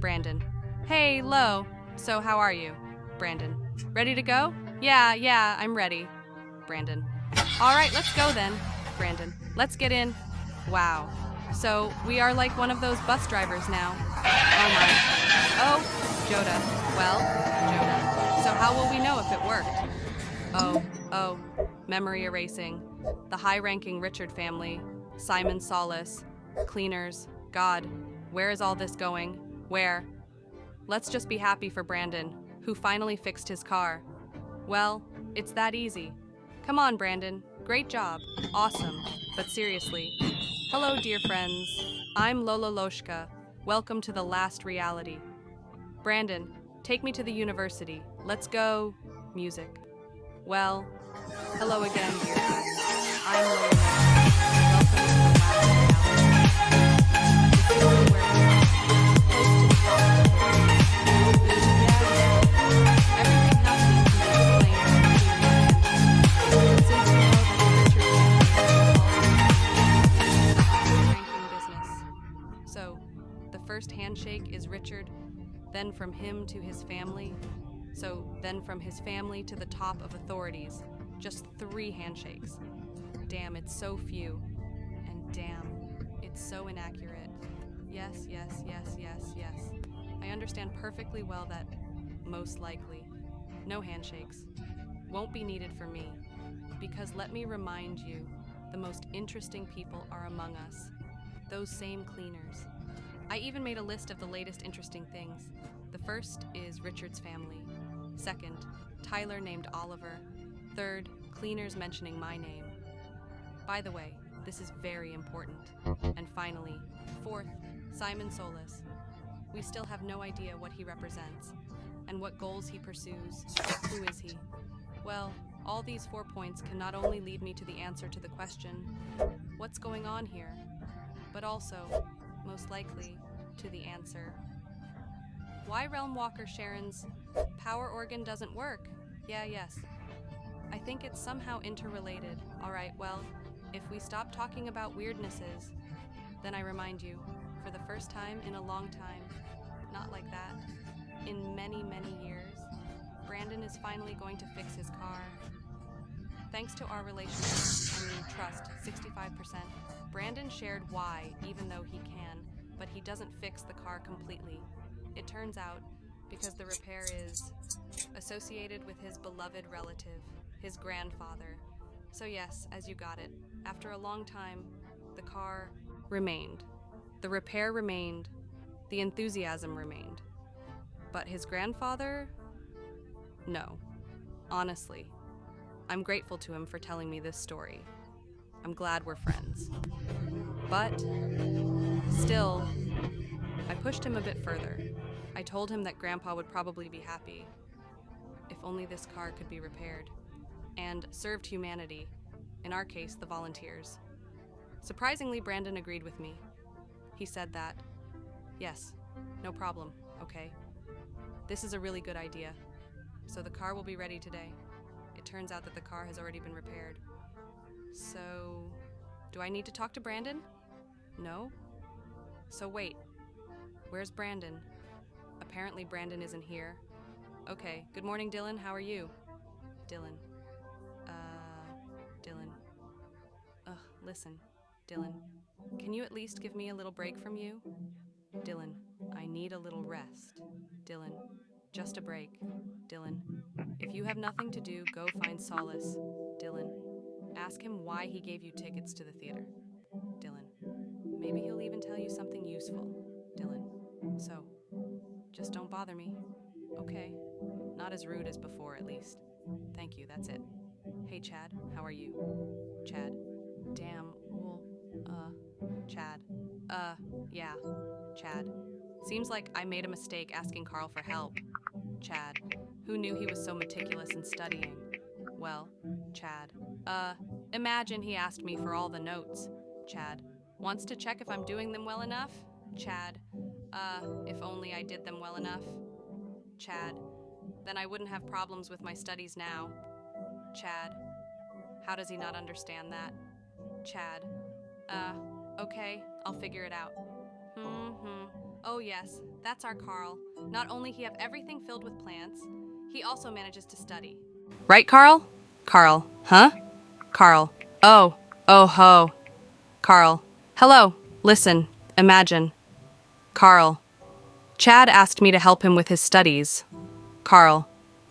Brandon. Hey, Lo. So, how are you? Brandon. Ready to go? Yeah, I'm ready. Brandon. All right, let's go then. Brandon. Let's get in. Wow. So, we are like one of those bus drivers now. Oh my. Oh, Joda. Well, Joda. So, how will we know if it worked? Oh, memory erasing. The high ranking Richard family, Simon Solace, cleaners. God, where is all this going? Where? Let's just be happy for Brandon, who finally fixed his car. Well, it's that easy. Come on, Brandon. Great job. Awesome. But seriously. Hello, dear friends. I'm Lola Loshka. Welcome to the last reality. Brandon, take me to the university. Let's go. Music. Well, hello again, dear friends. I'm Lola Loshka. Welcome to the last reality. This is where we are. Close to the top. Yeah. Everything happening can be explained. Since you know that Richard ranking business. So, the first handshake is Richard, then from him to his family. So, then from his family to the top of authorities. Just 3 handshakes. Damn, it's so few. And damn, it's so inaccurate. Yes. I understand perfectly well that, most likely, no handshakes won't be needed for me. Because let me remind you, the most interesting people are among us. Those same cleaners. I even made a list of the latest interesting things. The first is Richard's family. Second, Tyler named Oliver. Third, cleaners mentioning my name. By the way, this is very important. And finally, fourth, Simon Solis. We still have no idea what he represents, and what goals he pursues. Who is he? Well, all these 4 points can not only lead me to the answer to the question, what's going on here? But also, most likely, to the answer, why Realm Walker Sharon's power organ doesn't work? Yes. I think it's somehow interrelated. Alright, well, if we stop talking about weirdnesses, then I remind you, for the first time in a long time, not like that, in many years, Brandon is finally going to fix his car. Thanks to our relationship, trust, 65%, Brandon shared why, even though he can, but he doesn't fix the car completely. It turns out, because the repair is associated with his beloved relative, his grandfather. So yes, as you got it, after a long time, the car remained. The repair remained. The enthusiasm remained. But his grandfather? No. Honestly, I'm grateful to him for telling me this story. I'm glad we're friends. But still, I pushed him a bit further. I told him that Grandpa would probably be happy if only this car could be repaired and served humanity, in our case, the volunteers. Surprisingly, Brandon agreed with me. He said that, yes, no problem, okay. This is a really good idea. So the car will be ready today. It turns out that the car has already been repaired. So, do I need to talk to Brandon? No? So wait, where's Brandon? Apparently Brandon isn't here. Okay, good morning, Dylan, how are you? Dylan. Dylan. Listen, Dylan, can you at least give me a little break from you? Dylan, I need a little rest. Dylan, just a break. Dylan, if you have nothing to do, go find solace. Dylan, ask him why he gave you tickets to the theater. Dylan, maybe he'll even tell you something useful. Dylan, so, just don't bother me. Okay, not as rude as before at least. Thank you, that's it. Hey Chad, how are you? Chad, damn, well, Chad. Yeah, Chad. Seems like I made a mistake asking Carl for help. Chad, who knew he was so meticulous in studying? Well, Chad. Imagine he asked me for all the notes. Chad, wants to check if I'm doing them well enough? Chad, if only I did them well enough. Chad, then I wouldn't have problems with my studies now. Chad, how does he not understand that? Chad, okay, I'll figure it out. Oh yes, that's our Carl. Not only he have everything filled with plants, he also manages to study. Right, Carl? Carl, huh? Carl. Oh ho. Carl. Hello. Listen. Imagine. Carl. Chad asked me to help him with his studies. Carl.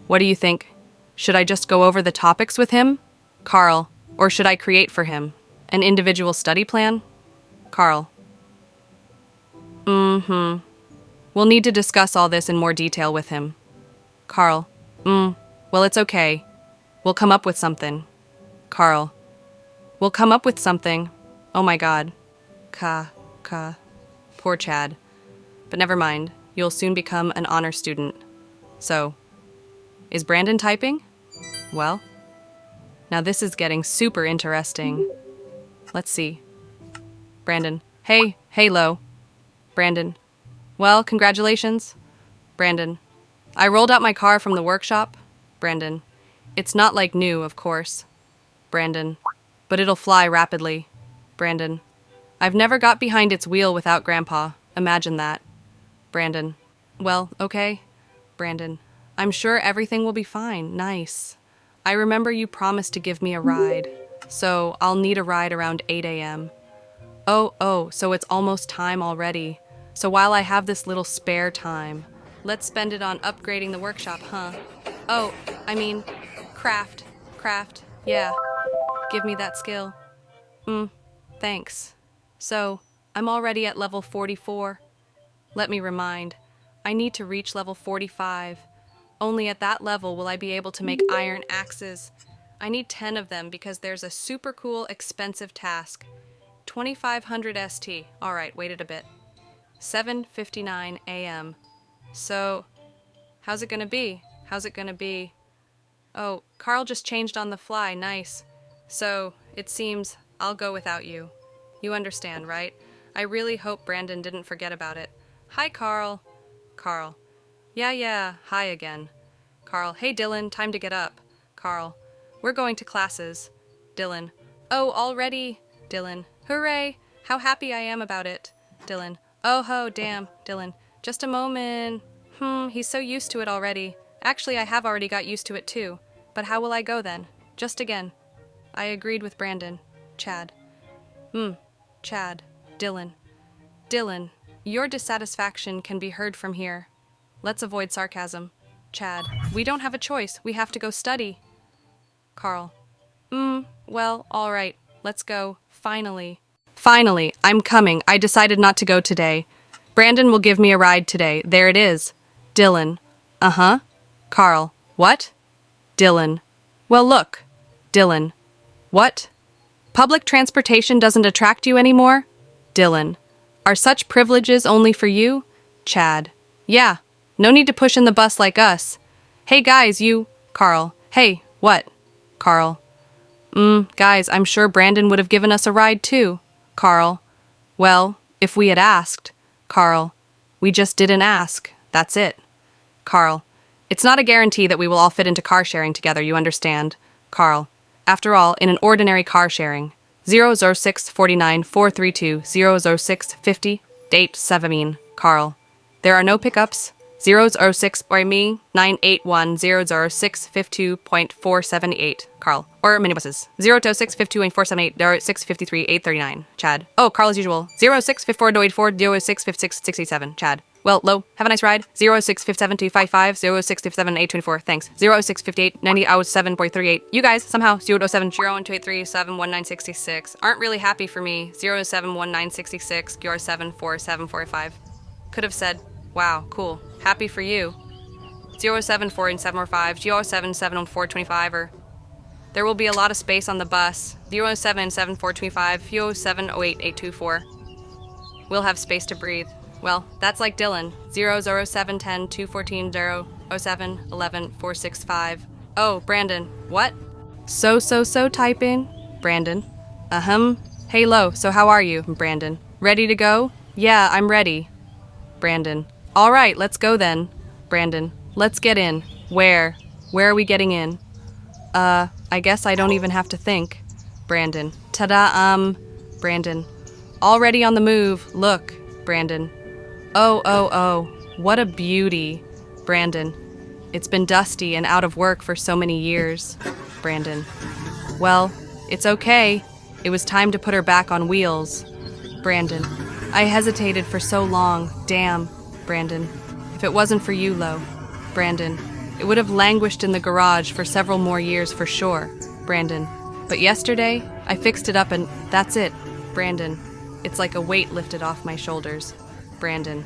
What do you think? Should I just go over the topics with him? Carl. Or should I create for him an individual study plan? Carl. We'll need to discuss all this in more detail with him. Carl. Well, it's okay. We'll come up with something. Carl. We'll come up with something. Oh my god. Poor Chad. But never mind. You'll soon become an honor student. So, is Brandon typing? Well, now this is getting super interesting. Let's see. Brandon. Hey, Lo. Brandon. Well, congratulations. Brandon. I rolled out my car from the workshop. Brandon. It's not like new, of course. Brandon. But it'll fly rapidly. Brandon. I've never got behind its wheel without Grandpa. Imagine that. Brandon. Well, okay. Brandon. I'm sure everything will be fine. Nice. I remember you promised to give me a ride. So I'll need a ride around 8 a.m. Oh, so it's almost time already. So while I have this little spare time, let's spend it on upgrading the workshop, huh? Oh, I mean, craft, yeah. Give me that skill. Thanks. So, I'm already at level 44. Let me remind, I need to reach level 45. Only at that level will I be able to make iron axes. I need 10 of them because there's a super cool, expensive task. 2500 ST. Alright, waited a bit. 7:59 a.m. So, how's it gonna be? Oh, Carl just changed on the fly, nice. So, it seems I'll go without you. You understand, right? I really hope Brandon didn't forget about it. Hi, Carl. Carl. Yeah, hi again. Carl. Hey, Dylan, time to get up. Carl. We're going to classes. Dylan. Oh, already? Dylan. Hooray! How happy I am about it. Dylan. Oh ho, damn. Dylan. Just a moment. He's so used to it already. Actually, I have already got used to it too. But how will I go then? Just again. I agreed with Brandon. Chad. Chad. Dylan. Dylan, your dissatisfaction can be heard from here. Let's avoid sarcasm. Chad. We don't have a choice. We have to go study. Carl. Well, alright. Let's go. Finally, I'm coming. I decided not to go today. Brandon will give me a ride today. There it is. Dylan. Uh-huh. Carl. What? Dylan. Well, look. Dylan. What? Public transportation doesn't attract you anymore? Dylan. Are such privileges only for you? Chad. Yeah. No need to push in the bus like us. Hey guys, you... Carl. Hey, what? Carl. Guys, I'm sure Brandon would have given us a ride too. Carl. Well, if we had asked. Carl. We just didn't ask. That's it. Carl. It's not a guarantee that we will all fit into car sharing together, you understand. Carl. After all, in an ordinary car sharing. 00649 432 00650 date 17. Carl. There are no pickups. 006 by me 981 00652.478. Carl. Or minibuses. 02652.478 653 839. Chad. Oh, Carl as usual. 0654840 065667. Chad. Well, Lo, have a nice ride. 0657255 0657824. Thanks. 0658907.38. You guys, somehow, 0701283719666 aren't really happy for me. 071966 74745. Could have said, wow, cool. Happy for you. 07475 0770425 or there will be a lot of space on the bus. 0774225 0708824. We'll have space to breathe. Well, that's like Dylan. 00710 214 007 11 465. Oh, Brandon. What? So typing? Brandon. Hey, Lo, so how are you? Brandon. Ready to go? Yeah, I'm ready. Brandon. All right, let's go then. Brandon. Let's get in. Where? Where are we getting in? I guess I don't even have to think. Brandon. Ta-da, Brandon. Already on the move. Look. Brandon. Oh, what a beauty. Brandon. It's been dusty and out of work for so many years. Brandon. Well, it's okay. It was time to put her back on wheels. Brandon. I hesitated for so long. Damn. Brandon. If it wasn't for you, Lo. Brandon. It would have languished in the garage for several more years for sure. Brandon. But yesterday, I fixed it up and that's it. Brandon. It's like a weight lifted off my shoulders. Brandon.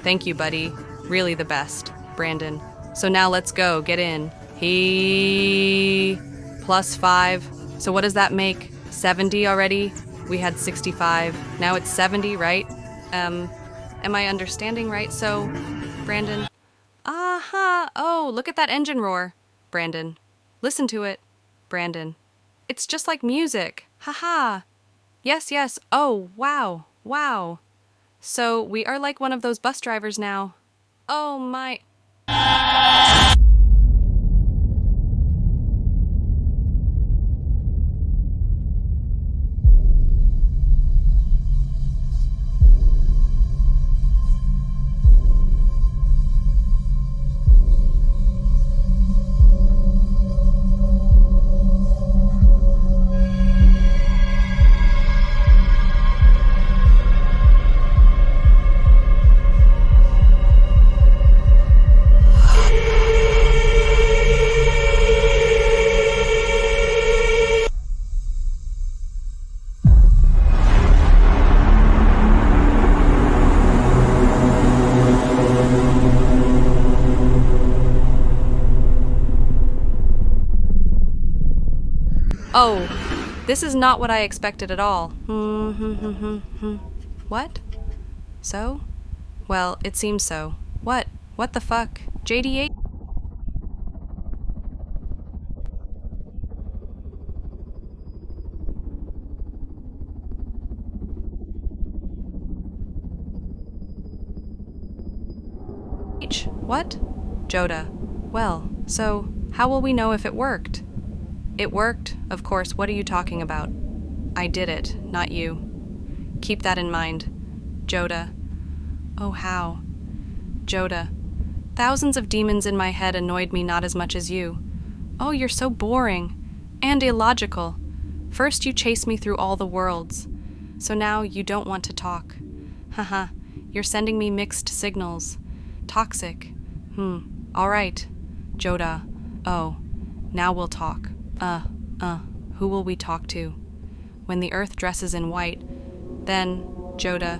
Thank you, buddy. Really the best. Brandon. So now let's go. Get in. He... +5. So what does that make? 70 already? We had 65. Now it's 70, right? Am I understanding right? So, Brandon. Oh, look at that engine roar. Brandon. Listen to it. Brandon. It's just like music. Haha. Yes. Oh, wow. So we are like one of those bus drivers now. Oh my... Oh, this is not what I expected at all. What? So? Well, it seems so. What? What the fuck? JD8? What? Joda. Well, so, how will we know if it worked? It worked, of course. What are you talking about? I did it, not you. Keep that in mind. Joda. Oh, how? Joda. Thousands of demons in my head annoyed me not as much as you. Oh, you're so boring. And illogical. First you chase me through all the worlds. So now you don't want to talk. Haha, you're sending me mixed signals. Toxic. All right. Joda. Oh, now we'll talk. Who will we talk to? When the earth dresses in white, then, Joda.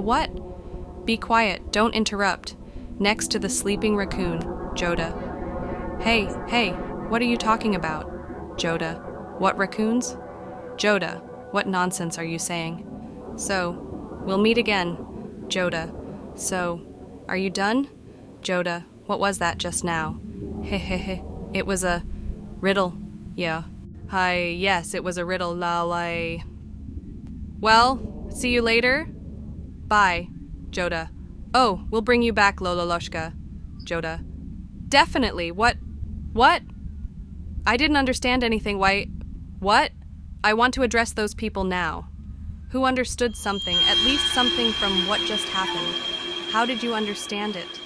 What? Be quiet, don't interrupt. Next to the sleeping raccoon, Joda. Hey, what are you talking about? Joda. What raccoons? Joda, what nonsense are you saying? So, we'll meet again. Joda. So, are you done? Joda, what was that just now? Hehehe, it was a riddle. Yeah. Hi, yes, it was a riddle, lalai. Well, see you later? Bye, Joda. Oh, we'll bring you back, Lololoshka. Joda. Definitely, what? I didn't understand anything, why? What? I want to address those people now. Who understood something, at least something from what just happened? How did you understand it?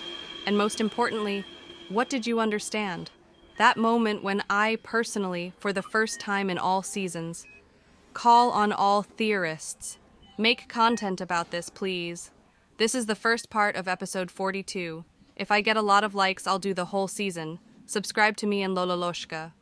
And most importantly, what did you understand? That moment when I personally, for the first time in all seasons, call on all theorists. Make content about this, please. This is the first part of episode 42. If I get a lot of likes, I'll do the whole season. Subscribe to me and Lololoshka.